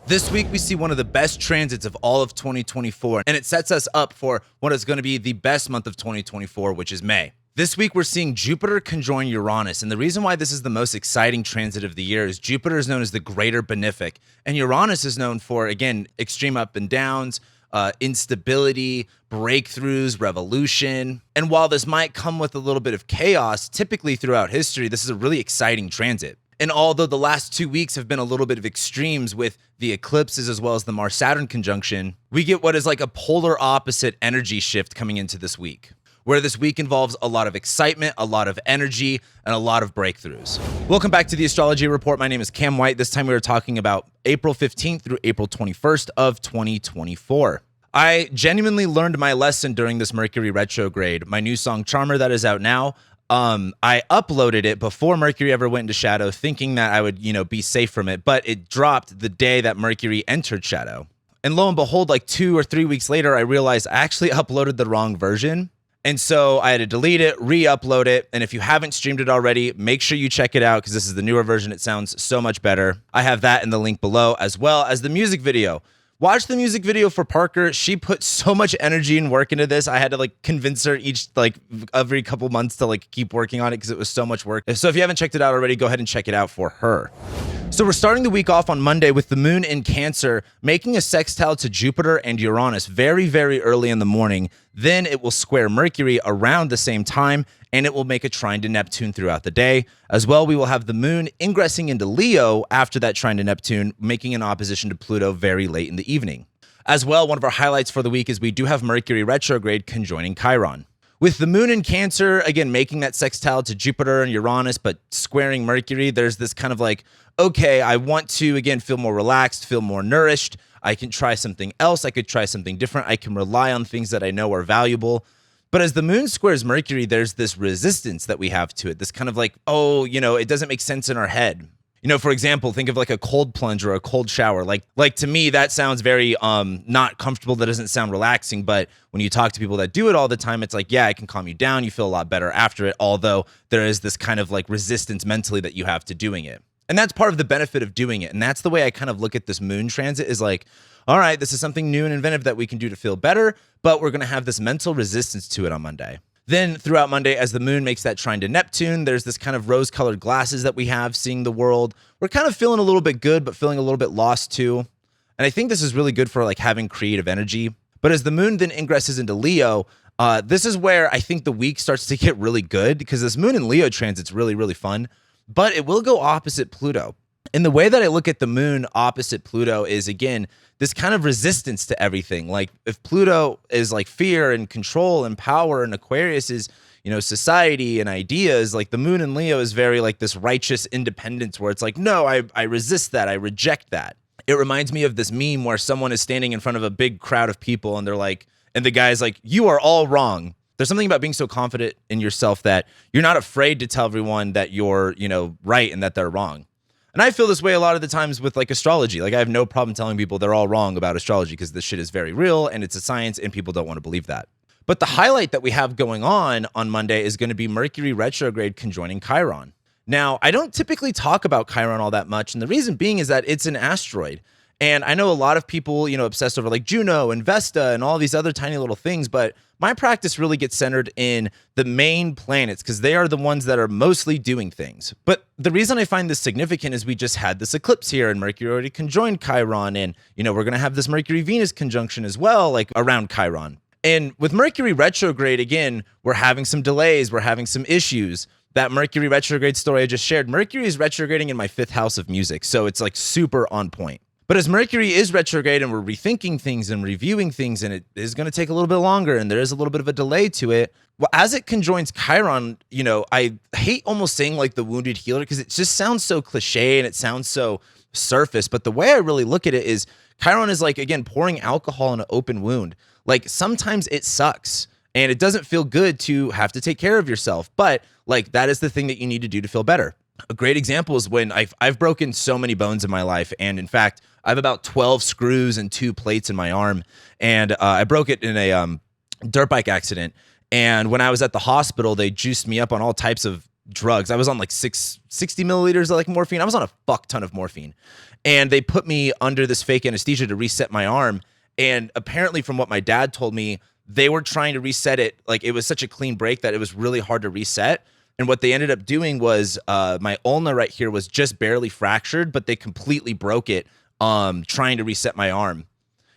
This week, we see one of the best transits of all of 2024, and it sets us up for what is going to be the best month of 2024, which is May. This week, we're seeing Jupiter conjoin Uranus, and the reason why this is the most exciting transit of the year is Jupiter is known as the greater benefic, and Uranus is known for, again, extreme up and downs, instability, breakthroughs, revolution. And while this might come with a little bit of chaos, typically throughout history, this is a really exciting transit. And although the last 2 weeks have been a little bit of extremes with the eclipses as well as the Mars-Saturn conjunction, we get what is like a polar opposite energy shift coming into this week, where this week involves a lot of excitement, a lot of energy, and a lot of breakthroughs. Welcome back to the Astrology Report. My name is Cam White. This time we are talking about April 15th through April 21st of 2024. I genuinely learned my lesson during this Mercury retrograde. My new song, Charmer, that is out now. I uploaded it before Mercury ever went into shadow, thinking that I would, be safe from it, but it dropped the day that Mercury entered shadow. And lo and behold, like 2 or 3 weeks later, I realized I actually uploaded the wrong version. And so I had to delete it, re-upload it. And if you haven't streamed it already, make sure you check it out because this is the newer version. It sounds so much better. I have that in the link below, as well as the music video. Watch the music video for Parker. She put so much energy and work into this. I had to convince her every couple months to keep working on it because it was so much work. So if you haven't checked it out already, go ahead and check it out for her. So we're starting the week off on Monday with the moon in Cancer, making a sextile to Jupiter and Uranus very, very early in the morning. Then it will square Mercury around the same time, and it will make a trine to Neptune throughout the day. As well, we will have the moon ingressing into Leo after that trine to Neptune, making an opposition to Pluto very late in the evening. As well, one of our highlights for the week is we do have Mercury retrograde conjoining Chiron. With the moon in Cancer, again, making that sextile to Jupiter and Uranus, but squaring Mercury, there's this kind of okay, I want to, again, feel more relaxed, feel more nourished. I can try something else. I could try something different. I can rely on things that I know are valuable. But as the moon squares Mercury, there's this resistance that we have to it. This kind of it doesn't make sense in our head. For example, think of a cold plunge or a cold shower. Like to me, that sounds very not comfortable. That doesn't sound relaxing. But when you talk to people that do it all the time, it's yeah, it can calm you down. You feel a lot better after it. Although there is this kind of resistance mentally that you have to doing it. And that's part of the benefit of doing it. And that's the way I kind of look at this moon transit is all right, this is something new and inventive that we can do to feel better, but we're going to have this mental resistance to it on Monday. Then throughout Monday, as the moon makes that trine to Neptune, there's this kind of rose-colored glasses that we have seeing the world. We're kind of feeling a little bit good, but feeling a little bit lost too. And I think this is really good for having creative energy. But as the moon then ingresses into Leo, this is where I think the week starts to get really good because this moon in Leo transit's really, really fun, but it will go opposite Pluto. And the way that I look at the moon opposite Pluto is, again, this kind of resistance to everything. If Pluto is fear and control and power, and Aquarius is, society and ideas, the moon in Leo is very this righteous independence where it's no, I resist that. I reject that. It reminds me of this meme where someone is standing in front of a big crowd of people and they're and the guy's you are all wrong. There's something about being so confident in yourself that you're not afraid to tell everyone that you're, right and that they're wrong. And I feel this way a lot of the times with astrology. I have no problem telling people they're all wrong about astrology because this shit is very real and it's a science and people don't want to believe that. But the highlight that we have going on Monday is going to be Mercury retrograde conjoining Chiron. Now, I don't typically talk about Chiron all that much. And the reason being is that it's an asteroid. And I know a lot of people, obsessed over Juno and Vesta and all these other tiny little things, but my practice really gets centered in the main planets because they are the ones that are mostly doing things. But the reason I find this significant is we just had this eclipse here and Mercury already conjoined Chiron, and we're going to have this Mercury-Venus conjunction as well, around Chiron. And with Mercury retrograde, again, we're having some delays, we're having some issues. That Mercury retrograde story I just shared, Mercury is retrograding in my 5th house of music, so it's super on point. But as Mercury is retrograde and we're rethinking things and reviewing things, and it is going to take a little bit longer and there is a little bit of a delay to it, well, as it conjoins Chiron, I hate almost saying the wounded healer because it just sounds so cliche and it sounds so surface. But the way I really look at it is Chiron is again, pouring alcohol in an open wound. Sometimes it sucks and it doesn't feel good to have to take care of yourself. But that is the thing that you need to do to feel better. A great example is when I've broken so many bones in my life. And in fact, I have about 12 screws and 2 plates in my arm. And I broke it in a dirt bike accident. And when I was at the hospital, they juiced me up on all types of drugs. I was on like 60 milliliters of like morphine. I was on a fuck ton of morphine. And they put me under this fake anesthesia to reset my arm. And apparently from what my dad told me, they were trying to reset it. Like it was such a clean break that it was really hard to reset. And what they ended up doing was my ulna right here was just barely fractured, but they completely broke it trying to reset my arm.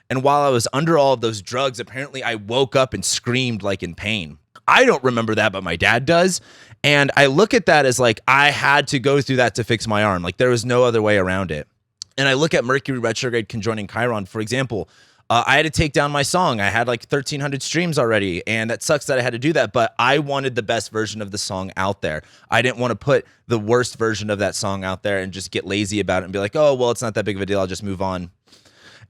And while I was under all of those drugs, apparently I woke up and screamed like in pain. I don't remember that, but my dad does. And I look at that as like I had to go through that to fix my arm. Like there was no other way around it. And I look at Mercury retrograde conjoining Chiron, for example. I had to take down my song. I had like 1,300 streams already, and that sucks that I had to do that, but I wanted the best version of the song out there. I didn't want to put the worst version of that song out there and just get lazy about it and be like, oh, well, it's not that big of a deal. I'll just move on.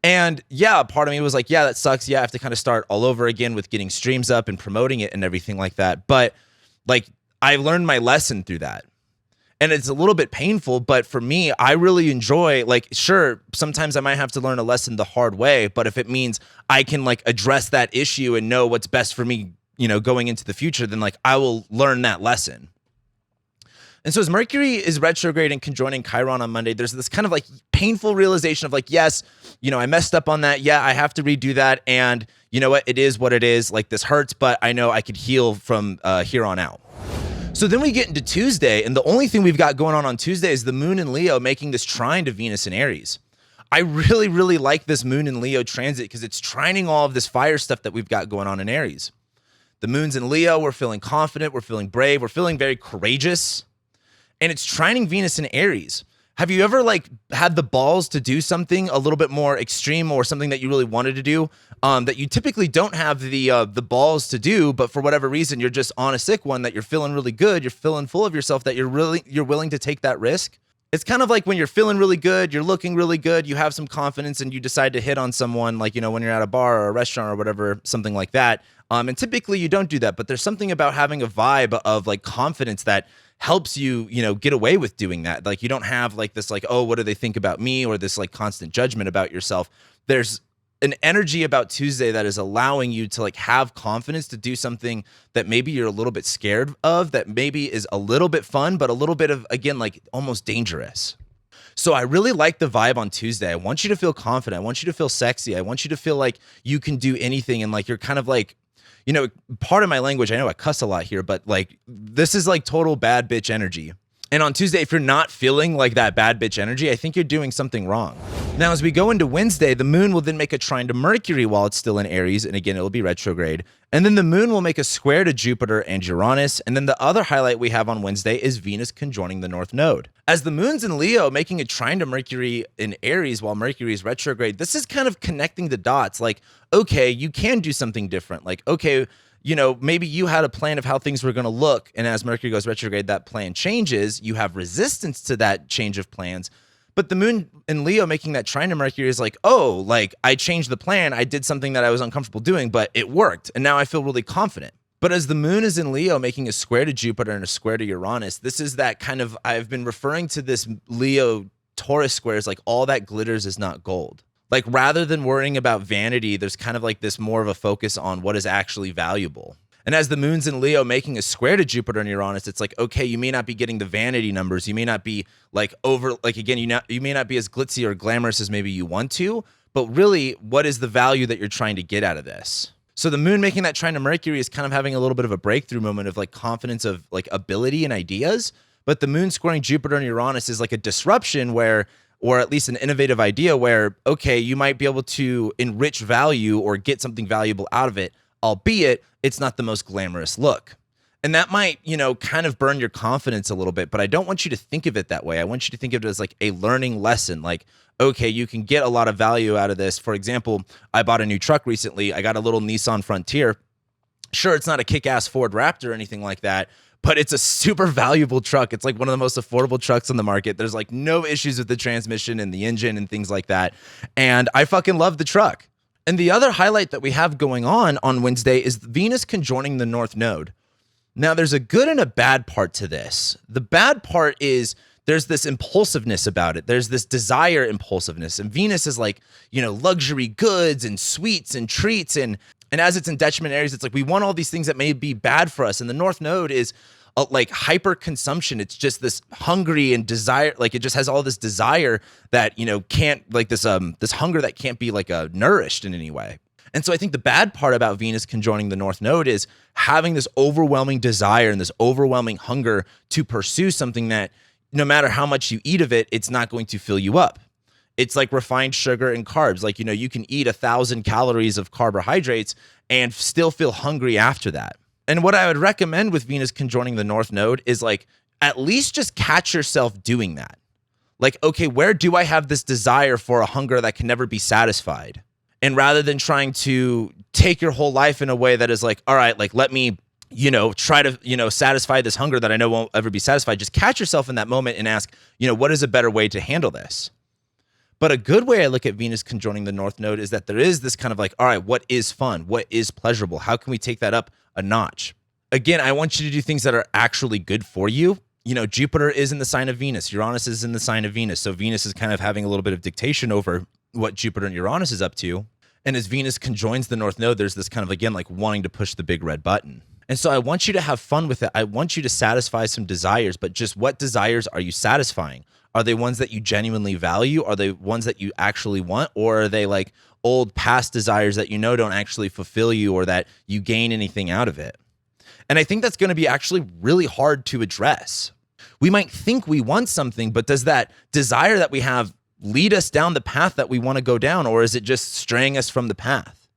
And yeah, part of me was like, yeah, that sucks. Yeah, I have to kind of start all over again with getting streams up and promoting it and everything like that. But like, I learned my lesson through that. And it's a little bit painful, but for me, I really enjoy, like, sure, sometimes I might have to learn a lesson the hard way, but if it means I can like address that issue and know what's best for me, you know, going into the future, then like I will learn that lesson. And so as Mercury is retrograde and conjoining Chiron on Monday, there's this kind of like painful realization of like, yes, you know, I messed up on that. Yeah, I have to redo that. And you know what? It is what it is. Like this hurts, but I know I could heal from here on out. So then we get into Tuesday, and the only thing we've got going on Tuesday is the moon in Leo making this trine to Venus in Aries. I really, really like this moon in Leo transit because it's trining all of this fire stuff that we've got going on in Aries. The moon's in Leo, we're feeling confident, we're feeling brave, we're feeling very courageous, and it's trining Venus in Aries. Have you ever like had the balls to do something a little bit more extreme or something that you really wanted to do that you typically don't have the balls to do, but for whatever reason you're just on a sick one that you're feeling really good, you're feeling full of yourself that you're willing to take that risk? It's kind of like when you're feeling really good, you're looking really good, you have some confidence and you decide to hit on someone, like, you know, when you're at a bar or a restaurant or whatever, something like that. And typically you don't do that, but there's something about having a vibe of like confidence that helps you, you know, get away with doing that. Like you don't have like this like, oh, what do they think about me? Or this like constant judgment about yourself. There's an energy about Tuesday that is allowing you to like have confidence to do something that maybe you're a little bit scared of, that maybe is a little bit fun, but a little bit of, again, like almost dangerous. So I really like the vibe on Tuesday. I want you to feel confident. I want you to feel sexy. I want you to feel like you can do anything. And like, you're kind of like, you know, part of my language, I know I cuss a lot here, but like, this is like total bad bitch energy. And on Tuesday, if you're not feeling like that bad bitch energy, I think you're doing something wrong. Now, as we go into Wednesday, the moon will then make a trine to Mercury while it's still in Aries. And again, it'll be retrograde. And then the moon will make a square to Jupiter and Uranus. And then the other highlight we have on Wednesday is Venus conjoining the North Node. As the moon's in Leo, making a trine to Mercury in Aries while Mercury is retrograde, this is kind of connecting the dots. Like, okay, you can do something different. Like, okay, you know, maybe you had a plan of how things were going to look. And as Mercury goes retrograde, that plan changes. You have resistance to that change of plans. But the moon in Leo making that trine to Mercury is like, oh, like I changed the plan. I did something that I was uncomfortable doing, but it worked. And now I feel really confident. But as the moon is in Leo making a square to Jupiter and a square to Uranus, this is that kind of, I've been referring to this Leo Taurus square as like all that glitters is not gold. Like rather than worrying about vanity, there's kind of like this more of a focus on what is actually valuable. And as the moon's in Leo making a square to Jupiter and Uranus, it's like, okay, you may not be getting the vanity numbers. You may not be like over, like again, you may not be as glitzy or glamorous as maybe you want to, but really what is the value that you're trying to get out of this? So the moon making that trine to Mercury is kind of having a little bit of a breakthrough moment of like confidence of like ability and ideas. But the moon squaring Jupiter and Uranus is like a disruption where, or at least an innovative idea where, okay, you might be able to enrich value or get something valuable out of it, albeit it's not the most glamorous look. And that might, you know, kind of burn your confidence a little bit, but I don't want you to think of it that way. I want you to think of it as like a learning lesson. Like, okay, you can get a lot of value out of this. For example, I bought a new truck recently. I got a little Nissan Frontier. Sure, it's not a kick-ass Ford Raptor or anything like that, but it's a super valuable truck. It's like one of the most affordable trucks on the market. There's like no issues with the transmission and the engine and things like that. And I fucking love the truck. And the other highlight that we have going on Wednesday is Venus conjoining the North Node. Now, there's a good and a bad part to this. The bad part is there's this impulsiveness about it. There's this desire impulsiveness. And Venus is like, you know, luxury goods and sweets and treats. And as it's in detriment Aries, it's like we want all these things that may be bad for us. And the North Node is like hyper consumption. It's just this hungry and desire, like it just has all this desire that, can't like this hunger that can't be like nourished in any way. And so I think the bad part about Venus conjoining the North Node is having this overwhelming desire and this overwhelming hunger to pursue something that no matter how much you eat of it, it's not going to fill you up. It's like refined sugar and carbs. Like, you can eat 1,000 calories of carbohydrates and still feel hungry after that. And what I would recommend with Venus conjoining the North Node is like, at least just catch yourself doing that. Like, okay, where do I have this desire for a hunger that can never be satisfied? And rather than trying to take your whole life in a way that is like, all right, like, let me, try to, satisfy this hunger that I know won't ever be satisfied. Just catch yourself in that moment and ask, what is a better way to handle this? But a good way I look at Venus conjoining the North Node is that there is this kind of like, all right, what is fun? What is pleasurable? How can we take that up a notch? Again, I want you to do things that are actually good for you. Jupiter is in the sign of Venus. Uranus is in the sign of Venus. So Venus is kind of having a little bit of dictation over what Jupiter and Uranus is up to. And as Venus conjoins the North Node, there's this kind of, again, like wanting to push the big red button. And so I want you to have fun with it. I want you to satisfy some desires, but just what desires are you satisfying? Are they ones that you genuinely value? Are they ones that you actually want? Or are they like old past desires that don't actually fulfill you or that you gain anything out of it? And I think that's going to be actually really hard to address. We might think we want something, but does that desire that we have lead us down the path that we want to go down, or is it just straying us from the path?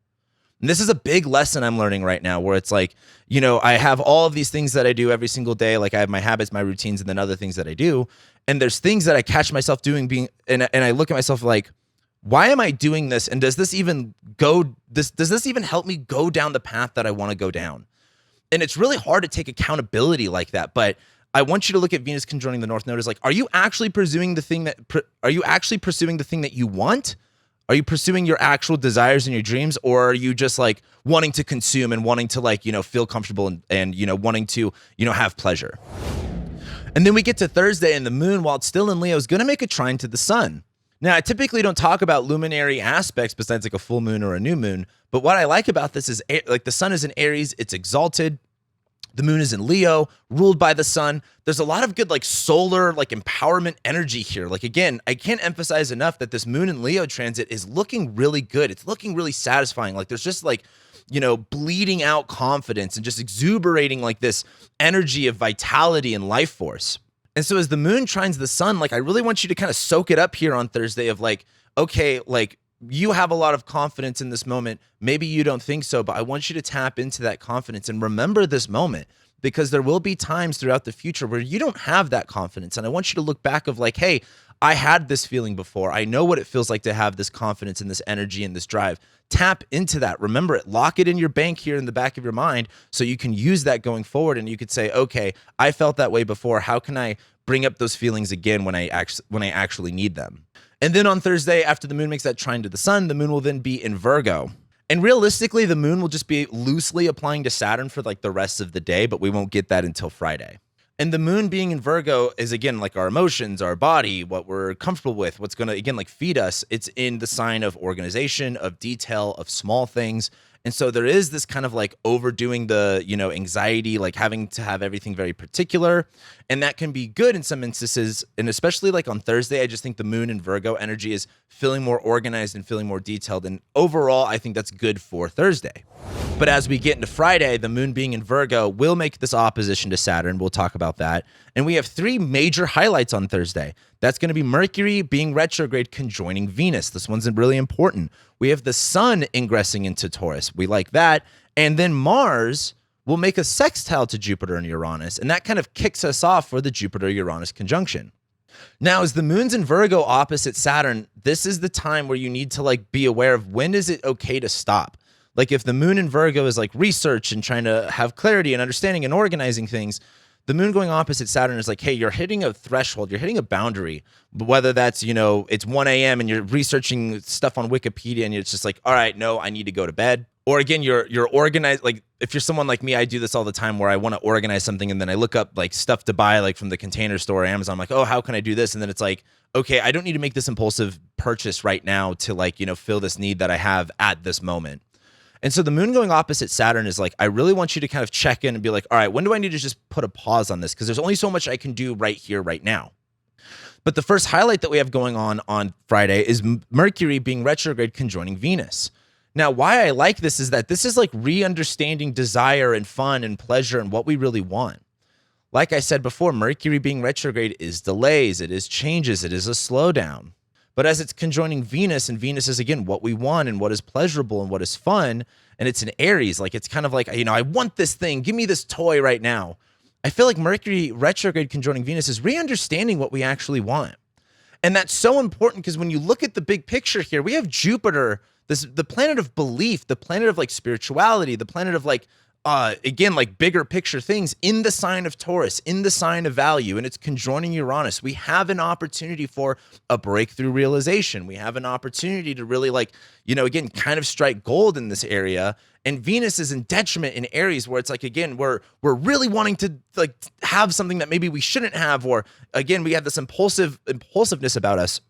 And this is a big lesson I'm learning right now where it's like, I have all of these things that I do every single day. Like I have my habits, my routines, and then other things that I do. And there's things that I catch myself doing and I look at myself like, why am I doing this? And does this even help me go down the path that I want to go down? And it's really hard to take accountability like that. But I want you to look at Venus conjoining the North Node as like, are you actually pursuing the thing that you want? Are you pursuing your actual desires and your dreams? Or are you just like wanting to consume and wanting to like, feel comfortable and wanting to, have pleasure? And then we get to Thursday and the moon, while it's still in Leo, is going to make a trine to the sun. Now, I typically don't talk about luminary aspects besides like a full moon or a new moon. But what I like about this is like the sun is in Aries, it's exalted. The moon is in Leo, ruled by the sun. There's a lot of good like solar, like empowerment energy here. Like, again, I can't emphasize enough that this moon in Leo transit is looking really good. It's looking really satisfying. Like there's just like, bleeding out confidence and just exuberating like this energy of vitality and life force. And so as the moon trines the sun, like I really want you to kind of soak it up here on Thursday of like, okay, like you have a lot of confidence in this moment. Maybe you don't think so, but I want you to tap into that confidence and remember this moment, because there will be times throughout the future where you don't have that confidence. And I want you to look back of like, hey, I had this feeling before. I know what it feels like to have this confidence and this energy and this drive. Tap into that. Remember it. Lock it in your bank here in the back of your mind so you can use that going forward. And you could say, okay, I felt that way before. How can I bring up those feelings again when I actually need them? And then on Thursday, after the moon makes that trine to the sun, the moon will then be in Virgo. And realistically, the moon will just be loosely applying to Saturn for like the rest of the day, but we won't get that until Friday. And the moon being in Virgo is, again, like our emotions, our body, what we're comfortable with, what's going to, again, like feed us. It's in the sign of organization, of detail, of small things. And so there is this kind of like overdoing the, anxiety, like having to have everything very particular. And that can be good in some instances. And especially like on Thursday, I just think the moon in Virgo energy is feeling more organized and feeling more detailed. And overall, I think that's good for Thursday. But as we get into Friday, the moon being in Virgo will make this opposition to Saturn. We'll talk about that. And we have three major highlights on Thursday. That's going to be Mercury being retrograde conjoining Venus. This one's really important. We have the sun ingressing into Taurus. We like that. And then Mars will make a sextile to Jupiter and Uranus. And that kind of kicks us off for the Jupiter-Uranus conjunction. Now, as the moon's in Virgo opposite Saturn, this is the time where you need to like be aware of when is it okay to stop. Like if the moon in Virgo is like research and trying to have clarity and understanding and organizing things, the moon going opposite Saturn is like, hey, you're hitting a threshold, you're hitting a boundary, whether that's, it's 1 a.m. and you're researching stuff on Wikipedia and it's just like, all right, no, I need to go to bed. Or again, you're organized. Like if you're someone like me, I do this all the time where I want to organize something and then I look up like stuff to buy like from the Container Store or Amazon. I'm like, oh, how can I do this? And then it's like, okay, I don't need to make this impulsive purchase right now to like, fill this need that I have at this moment. And so the moon going opposite Saturn is like, I really want you to kind of check in and be like, all right, when do I need to just put a pause on this? Because there's only so much I can do right here, right now. But the first highlight that we have going on Friday is Mercury being retrograde conjoining Venus. Now, why I like this is that this is like re-understanding desire and fun and pleasure and what we really want. Like I said before, Mercury being retrograde is delays, it is changes, it is a slowdown. But as it's conjoining Venus, and Venus is, again, what we want and what is pleasurable and what is fun, and it's in Aries, like it's kind of like, I want this thing, give me this toy right now. I feel like Mercury retrograde conjoining Venus is re-understanding what we actually want. And that's so important because when you look at the big picture here, we have Jupiter, the planet of belief, the planet of like spirituality, the planet of like, again, like bigger picture things in the sign of Taurus, in the sign of value, and it's conjoining Uranus. We have an opportunity for a breakthrough realization. We have an opportunity to really like, again, kind of strike gold in this area. And Venus is in detriment in Aries, where it's like, again, we're really wanting to like have something that maybe we shouldn't have, or again, we have this impulsiveness about us.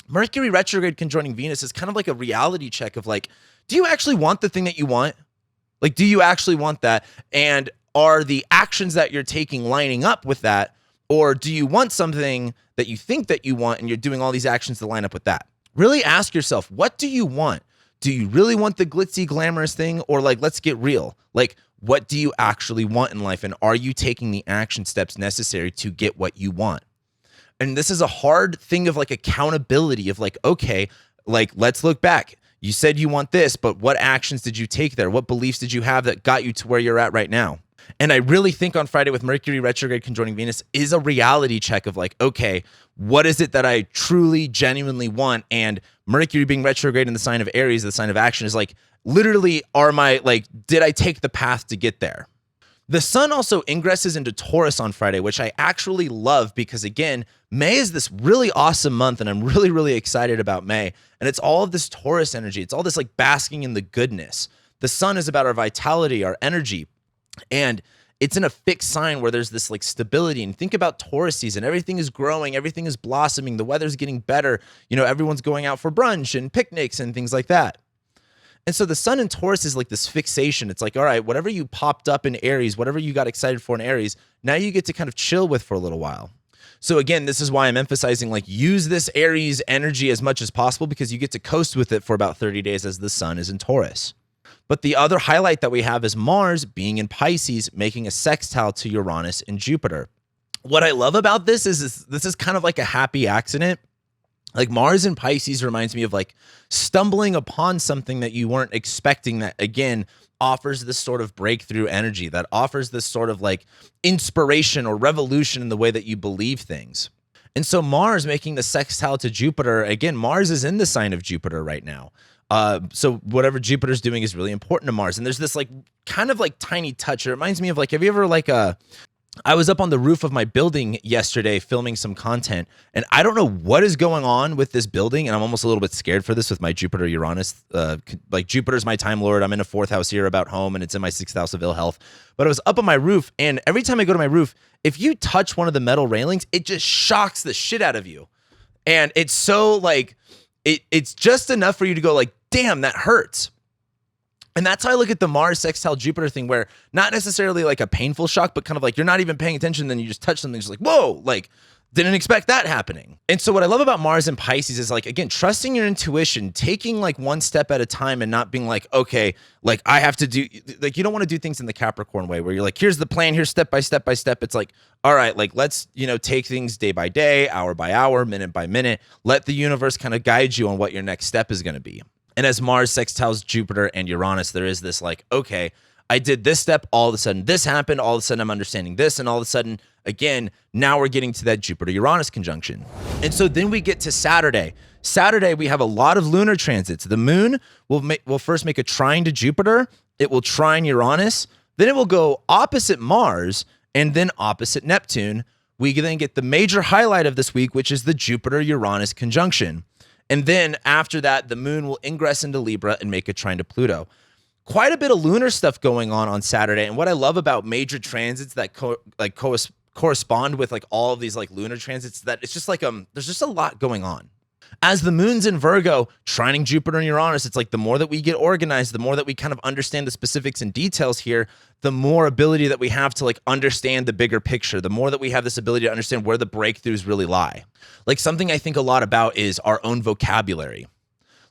Mercury retrograde conjoining Venus is kind of like a reality check of like, do you actually want the thing that you want? Like, do you actually want that? And are the actions that you're taking lining up with that? Or do you want something that you think that you want and you're doing all these actions to line up with that? Really ask yourself, what do you want? Do you really want the glitzy, glamorous thing? Or like, let's get real. Like, what do you actually want in life? And are you taking the action steps necessary to get what you want? And this is a hard thing of like accountability of like, okay, like, let's look back. You said you want this, but what actions did you take there? What beliefs did you have that got you to where you're at right now? And I really think on Friday with Mercury retrograde conjoining Venus is a reality check of like, okay, what is it that I truly, genuinely want? And Mercury being retrograde in the sign of Aries, the sign of action, is like, literally, did I take the path to get there? The sun also ingresses into Taurus on Friday, which I actually love because, again, May is this really awesome month, and I'm really, really excited about May. And it's all of this Taurus energy. It's all this like basking in the goodness. The sun is about our vitality, our energy, and it's in a fixed sign where there's this like stability. And think about Taurus season. Everything is growing. Everything is blossoming. The weather's getting better. Everyone's going out for brunch and picnics and things like that. And so the sun in Taurus is like this fixation. It's like, all right, whatever you popped up in Aries, whatever you got excited for in Aries, now you get to kind of chill with for a little while. So again, this is why I'm emphasizing like use this Aries energy as much as possible because you get to coast with it for about 30 days as the sun is in Taurus. But the other highlight that we have is Mars being in Pisces, making a sextile to Uranus and Jupiter. What I love about this is this is kind of like a happy accident. Like Mars in Pisces reminds me of like stumbling upon something that you weren't expecting that, again, offers this sort of breakthrough energy, that offers this sort of like inspiration or revolution in the way that you believe things. And so Mars making the sextile to Jupiter, again, Mars is in the sign of Jupiter right now. So whatever Jupiter's doing is really important to Mars. And there's this like kind of like tiny touch. It reminds me of like, have you ever like I was up on the roof of my building yesterday filming some content, and I don't know what is going on with this building, and I'm almost a little bit scared for this with my Jupiter Uranus. Like Jupiter's my time lord. I'm in a 4th house here about home, and it's in my 6th house of ill health. But I was up on my roof, and every time I go to my roof, if you touch one of the metal railings, it just shocks the shit out of you. And it's so like, it's just enough for you to go like, damn, that hurts. And that's how I look at the Mars sextile Jupiter thing, where not necessarily like a painful shock, but kind of like you're not even paying attention. Then you just touch something. It's like, whoa, like didn't expect that happening. And so what I love about Mars and Pisces is like, again, trusting your intuition, taking like one step at a time and not being like, okay, like I have to do, like, you don't want to do things in the Capricorn way where you're like, here's the plan, here's step by step by step. It's like, all right, like let's, take things day by day, hour by hour, minute by minute. Let the universe kind of guide you on what your next step is going to be. And as Mars sextiles Jupiter and Uranus, there is this like, okay, I did this step, all of a sudden this happened, all of a sudden I'm understanding this, and all of a sudden, again, now we're getting to that Jupiter-Uranus conjunction. And so then we get to Saturday. Saturday, we have a lot of lunar transits. The moon will first make a trine to Jupiter, it will trine Uranus, then it will go opposite Mars, and then opposite Neptune. We then get the major highlight of this week, which is the Jupiter-Uranus conjunction. And then after that, the moon will ingress into Libra and make a trine to Pluto. Quite a bit of lunar stuff going on Saturday. And what I love about major transits that correspond with like all of these like lunar transits, that it's just like there's just a lot going on. As the moon's in Virgo, trining Jupiter and Uranus, it's like the more that we get organized, the more that we kind of understand the specifics and details here, the more ability that we have to like understand the bigger picture, the more that we have this ability to understand where the breakthroughs really lie. Like something I think a lot about is our own vocabulary.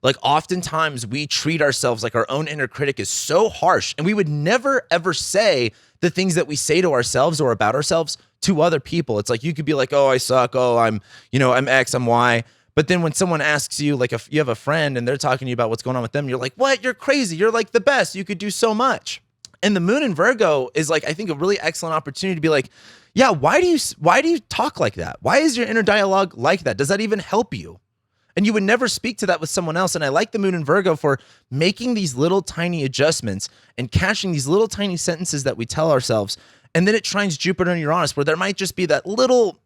Like oftentimes we treat ourselves like our own inner critic is so harsh, and we would never ever say the things that we say to ourselves or about ourselves to other people. It's like you could be like, oh, I suck. Oh, I'm X, I'm Y. But then when someone asks you, like if you have a friend and they're talking to you about what's going on with them, you're like, what? You're crazy. You're like the best. You could do so much. And the moon in Virgo is like, I think a really excellent opportunity to be like, yeah, why do you talk like that? Why is your inner dialogue like that? Does that even help you? And you would never speak to that with someone else. And I like the moon in Virgo for making these little tiny adjustments and catching these little tiny sentences that we tell ourselves. And then it trines Jupiter and Uranus, where there might just be that little,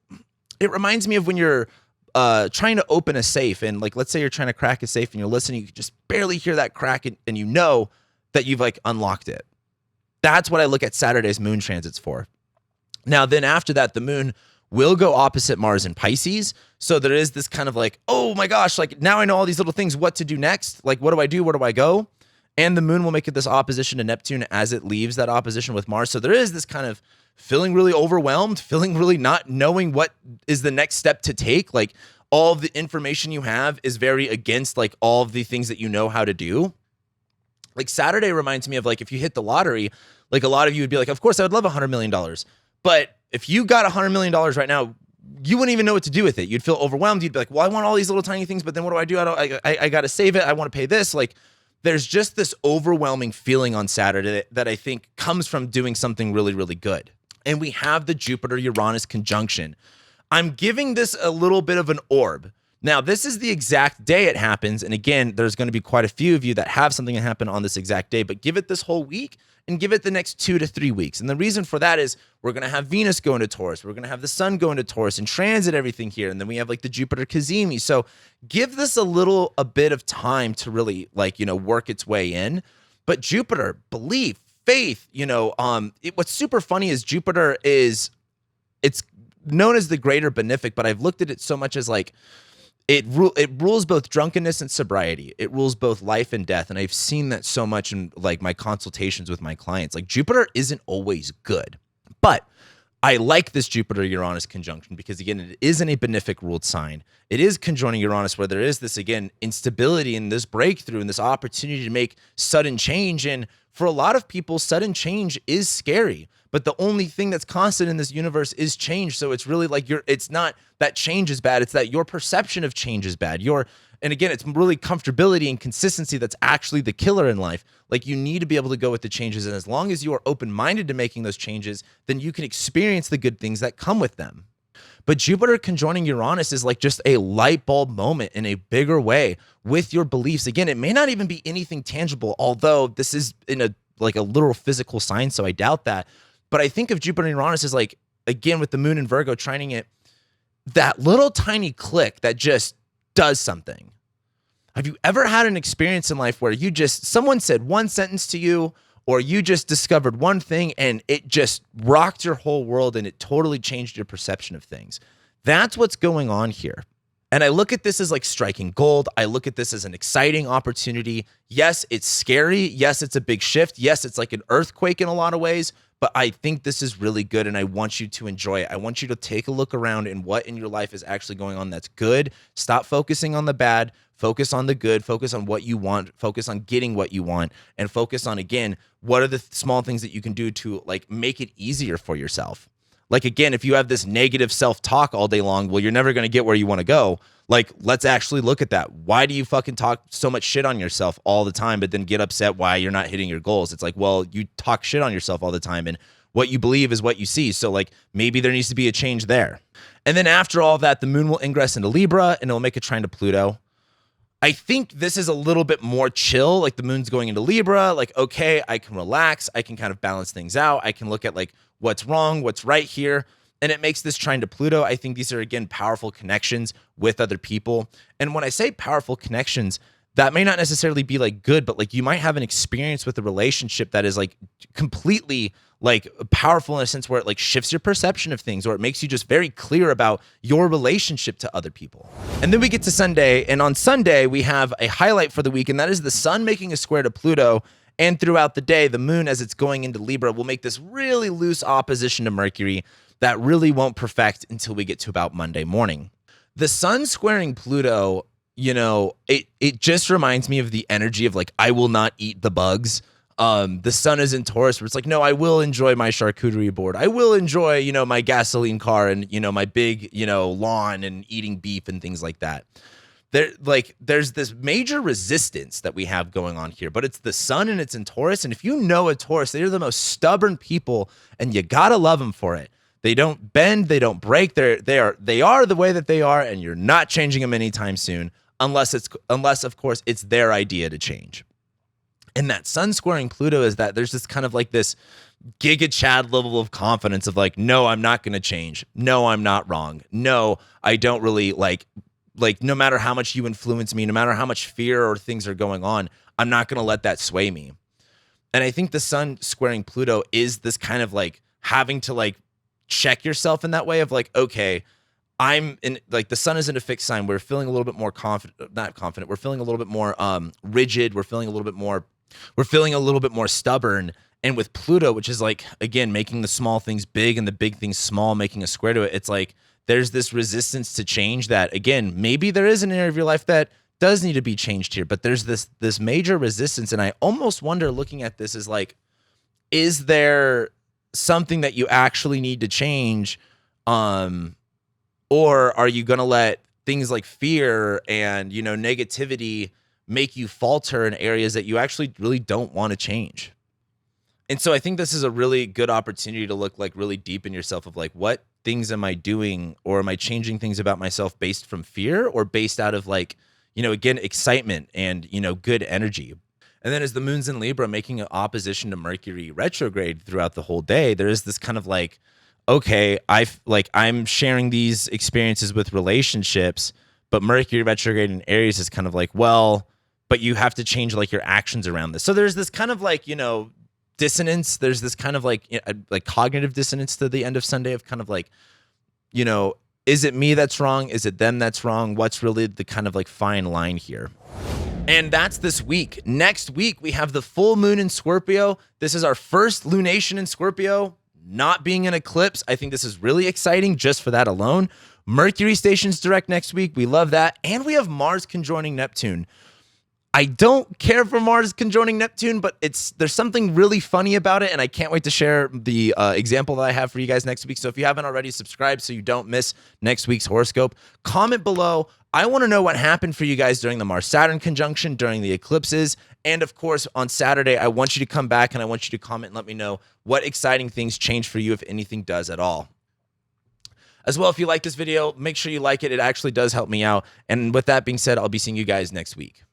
it reminds me of when you're trying to open a safe. And like, let's say you're trying to crack a safe and you're listening, you can just barely hear that crack and you know that you've like unlocked it. That's what I look at Saturday's moon transits for. Now, then after that, the moon will go opposite Mars in Pisces. So there is this kind of like, oh my gosh, like now I know all these little things, what to do next. Like, what do I do? Where do I go? And the moon will make it this opposition to Neptune as it leaves that opposition with Mars. So there is this kind of feeling really overwhelmed, feeling really not knowing what is the next step to take. Like all of the information you have is very against like all of the things that you know how to do. Like Saturday reminds me of like, if you hit the lottery, like a lot of you would be like, of course I would love $100 million. But if you got $100 million right now, you wouldn't even know what to do with it. You'd feel overwhelmed. You'd be like, well, I want all these little tiny things, but then what do I do? I got to save it. I want to pay this. Like there's just this overwhelming feeling on Saturday that I think comes from doing something really, really good. And we have the Jupiter-Uranus conjunction. I'm giving this a little bit of an orb. Now, this is the exact day it happens. And again, there's going to be quite a few of you that have something that happen on this exact day, but give it this whole week and give it the next 2 to 3 weeks. And the reason for that is we're going to have Venus go into Taurus. We're going to have the sun go into Taurus and transit everything here. And then we have like the Jupiter Cazimi. So give this a bit of time to really like, work its way in. But Jupiter, belief, faith, what's super funny is Jupiter it's known as the greater benefic, but I've looked at it so much as like, it rules both drunkenness and sobriety. It rules both life and death. And I've seen that so much in like my consultations with my clients. Like Jupiter isn't always good, but I like this Jupiter-Uranus conjunction because again, it is in a benefic ruled sign. It is conjoining Uranus where there is this, again, instability and this breakthrough and this opportunity to make sudden change. And for a lot of people, sudden change is scary. But the only thing that's constant in this universe is change. So it's really like it's not that change is bad. It's that your perception of change is bad. And again, it's really comfortability and consistency that's actually the killer in life. Like you need to be able to go with the changes. And as long as you are open-minded to making those changes, then you can experience the good things that come with them. But Jupiter conjoining Uranus is like just a light bulb moment in a bigger way with your beliefs. Again, it may not even be anything tangible, although this is in a literal physical sign. So I doubt that. But I think of Jupiter and Uranus as like, again, with the moon in Virgo trining it, that little tiny click that just does something. Have you ever had an experience in life where someone said one sentence to you, or you just discovered one thing and it just rocked your whole world and it totally changed your perception of things? That's what's going on here. And I look at this as like striking gold. I look at this as an exciting opportunity. Yes, it's scary. Yes, it's a big shift. Yes, it's like an earthquake in a lot of ways. But I think this is really good, and I want you to enjoy it. I want you to take a look around and what in your life is actually going on that's good. Stop focusing on the bad. Focus on the good. Focus on what you want. Focus on getting what you want. And focus on, again, what are the small things that you can do to like make it easier for yourself. Like, again, if you have this negative self-talk all day long, well, you're never going to get where you want to go. Like, let's actually look at that. Why do you fucking talk so much shit on yourself all the time, but then get upset why you're not hitting your goals? It's like, well, you talk shit on yourself all the time, and what you believe is what you see. So, like, maybe there needs to be a change there. And then after all that, the moon will ingress into Libra, and it'll make a trine to Pluto. I think this is a little bit more chill. Like, the moon's going into Libra. Like, okay, I can relax. I can kind of balance things out. I can look at, like, what's wrong, what's right here. And it makes this trine to Pluto. I think these are, again, powerful connections with other people. And when I say powerful connections, that may not necessarily be like good, but like you might have an experience with a relationship that is like completely like powerful in a sense where it like shifts your perception of things, or it makes you just very clear about your relationship to other people. And then we get to Sunday, and on Sunday we have a highlight for the week, and that is the sun making a square to Pluto. And throughout the day, the moon, as it's going into Libra, will make this really loose opposition to Mercury that really won't perfect until we get to about Monday morning. The sun squaring Pluto, you know, it just reminds me of the energy of like, I will not eat the bugs. The sun is in Taurus, where it's like, no, I will enjoy my charcuterie board. I will enjoy, you know, my gasoline car and, you know, my big, you know, lawn and eating beef and things like that. There's this major resistance that we have going on here, but it's the sun and it's in Taurus. And if you know a Taurus, they're the most stubborn people, and you gotta love them for it. They don't bend, they don't break. They are the way that they are, and you're not changing them anytime soon, unless of course it's their idea to change. And that sun squaring Pluto is that there's this kind of like this Giga Chad level of confidence of like, no, I'm not going to change. No, I'm not wrong. No, I don't really like no matter how much you influence me, no matter how much fear or things are going on, I'm not going to let that sway me. And I think the sun squaring Pluto is this kind of like having to like check yourself in that way of like, okay, I'm in, like, the sun is in a fixed sign. We're feeling a little bit more not confident. We're feeling a little bit more rigid. We're feeling a little bit more stubborn. And with Pluto, which is like, again, making the small things big and the big things small, making a square to it, it's like there's this resistance to change that, again, maybe there is an area of your life that does need to be changed here, but there's this major resistance. And I almost wonder, looking at this, is like, is there something that you actually need to change? Or are you going to let things like fear and, you know, negativity make you falter in areas that you actually really don't want to change? And so I think this is a really good opportunity to look like really deep in yourself of like, what things am I doing, or am I changing things about myself based from fear, or based out of like, you know, again, excitement and, you know, good energy. And then as the moon's in Libra making an opposition to Mercury retrograde throughout the whole day, there is this kind of like, okay, I'm sharing these experiences with relationships, but Mercury retrograde in Aries is kind of like, well, but you have to change like your actions around this. So there's this kind of like, you know, dissonance. There's this kind of like cognitive dissonance to the end of Sunday of kind of like, you know, is it me that's wrong? Is it them that's wrong? What's really the kind of like fine line here? And that's this week. Next week, we have the full moon in Scorpio. This is our first lunation in Scorpio, not being an eclipse. I think this is really exciting just for that alone. Mercury stations direct next week. We love that. And we have Mars conjoining Neptune. I don't care for Mars conjoining Neptune, but there's something really funny about it, and I can't wait to share the example that I have for you guys next week. So if you haven't already, subscribe so you don't miss next week's horoscope. Comment below. I want to know what happened for you guys during the Mars-Saturn conjunction, during the eclipses, and of course, on Saturday, I want you to come back and I want you to comment and let me know what exciting things changed for you, if anything does at all. As well, if you like this video, make sure you like it. It actually does help me out. And with that being said, I'll be seeing you guys next week.